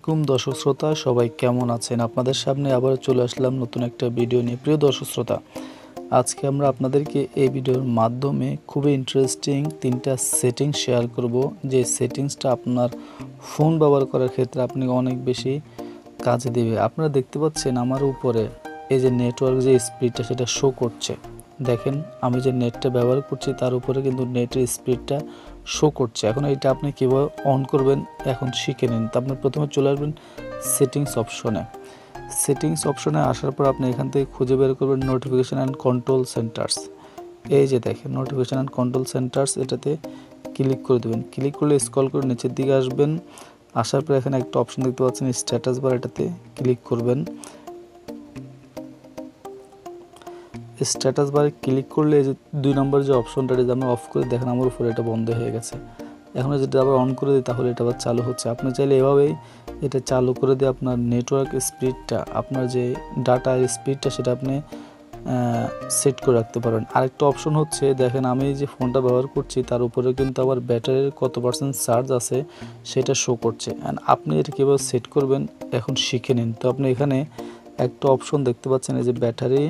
আলাইকুম দর্শক শ্রোতা, সবাই কেমন আছেন? আপনাদের সামনে আবার চলে আসলাম নতুন একটা ভিডিও নিয়ে। প্রিয় দর্শক শ্রোতা, আজকে আমরা আপনাদেরকে এই ভিডিওর মাধ্যমে খুবই ইন্টারেস্টিং 3টা সেটিংস শেয়ার করব, যে সেটিংসটা আপনার ফোন ব্যবহার করার ক্ষেত্রে আপনি অনেক বেশি কাজে দেবে। আপনারা দেখতে পাচ্ছেন আমার উপরে এই যে নেটওয়ার্ক যে স্পিডটা সেটা শো করছে। দেখেন আমি যে নেটটা ব্যবহার করছি তার উপরে কিন্তু নেটের স্পিডটা শো করছে। এখন এটা আপনি কীভাবে অন করবেন এখন শিখে নিন। তো আপনি প্রথমে চলে আসবেন সেটিংস অপশনে। সেটিংস অপশনে আসার পর আপনি এখান থেকে খুঁজে বের করবেন নোটিফিকেশান অ্যান্ড কন্ট্রোল সেন্টার্স। এই যে দেখেন নোটিফিকেশান অ্যান্ড কন্ট্রোল সেন্টার্স, এটাতে ক্লিক করে দেবেন। ক্লিক করলে স্ক্রল করে নিচের দিকে আসবেন। আসার পর এখানে একটা অপশন দেখতে পাচ্ছেন স্ট্যাটাস বার, এটাতে ক্লিক করবেন। স্ট্যাটাস বারে ক্লিক করলে এই যে 2 নম্বর যে অপশনটা যদি আমি অফ করে দেখেন আমার উপরে এটা বন্ধ হয়ে গেছে। এখন যদি আবার অন করে দিই তাহলে এটা আবার চালু হচ্ছে। আপনি চাইলে এভাবেই এটা চালু করে দিয়ে আপনার নেটওয়ার্ক স্পিডটা, আপনার যে ডাটার স্পিডটা সেটা আপনি সেট করে রাখতে পারেন। আরেকটা অপশন হচ্ছে দেখেন আমি যে ফোনটা ব্যবহার করছি তার উপরে কিন্তু আবার ব্যাটারির কত % চার্জ আছে সেটা শো করছে। অ্যান্ড আপনি এটা কীভাবে সেট করবেন এখন শিখে নিন। তো আপনি এখানে একটা অপশন দেখতে পাচ্ছেন এই যে ব্যাটারি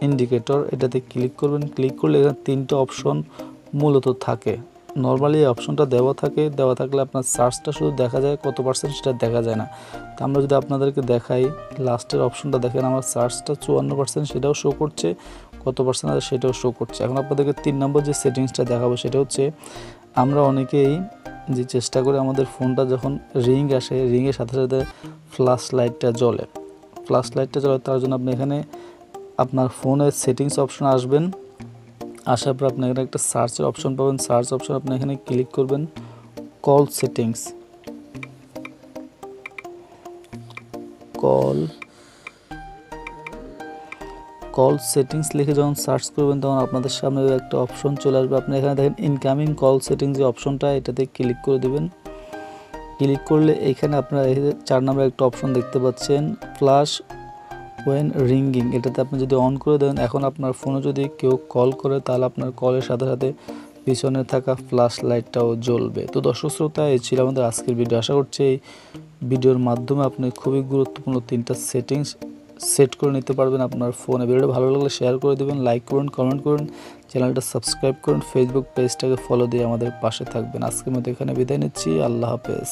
ইন্ডিকেটর, এটাতে ক্লিক করবেন। ক্লিক করলে এখানে 3টা অপশন মূলত থাকে। নর্মালি এই অপশনটা দেওয়া থাকলে আপনার চার্জটা শুধু দেখা যায় কত % সেটা দেখা যায় না। তো আমরা যদি আপনাদেরকে দেখাই লাস্টের অপশনটা দেখেন আমার চার্জটা 54%, সেটাও শো করছে, কত % আছে সেটাও শো করছে। এখন আপনাদেরকে 3 নম্বর যে সেটিংসটা দেখাবো সেটা হচ্ছে আমরা অনেকেই যে চেষ্টা করে আমাদের ফোনটা যখন রিং আসে রিংয়ের সাথে সাথে ফ্ল্যাশ লাইটটা জ্বলে, তার জন্য আপনি এখানে আপনার ফোনের সেটিংস অপশন আসবেন। আসার পর আপনি এখানে একটা সার্চের অপশন পাবেন। সার্চ অপশন আপনি এখানে ক্লিক করবেন। কল সেটিংস, কল সেটিংস লিখে যখন সার্চ করবেন তখন আপনাদের সামনে একটা অপশন চলে আসবে। আপনি এখানে দেখেন ইনকামিং কল সেটিংস যে অপশনটা, এটাতে ক্লিক করে দেবেন। ক্লিক করলে এখানে আপনারা 4 নম্বর একটা অপশন দেখতে পাচ্ছেন ফ্ল্যাশ ওয়েন রিঙ্গিং, এটাতে আপনি যদি অন করে দেন এখন আপনার ফোনে যদি কেউ কল করে তাহলে আপনার কলের সাথে সাথে পিছনে থাকা ফ্ল্যাশ লাইটটাও জ্বলবে। তো দর্শক শ্রোতা, এই ছিল আমাদের আজকের ভিডিও। আশা করছি এই ভিডিওর মাধ্যমে আপনি খুবই গুরুত্বপূর্ণ 3টা সেটিংস সেট করে নিতে পারবেন আপনার ফোনে। ভিডিওটা ভালো লাগলে শেয়ার করে দেবেন, লাইক করুন, কমেন্ট করুন, চ্যানেলটা সাবস্ক্রাইব করুন, ফেসবুক পেজটাকে ফলো দিয়ে আমাদের পাশে থাকবেন। আজকের মতো এখানে বিদায় নিচ্ছি। আল্লাহ হাফেজ।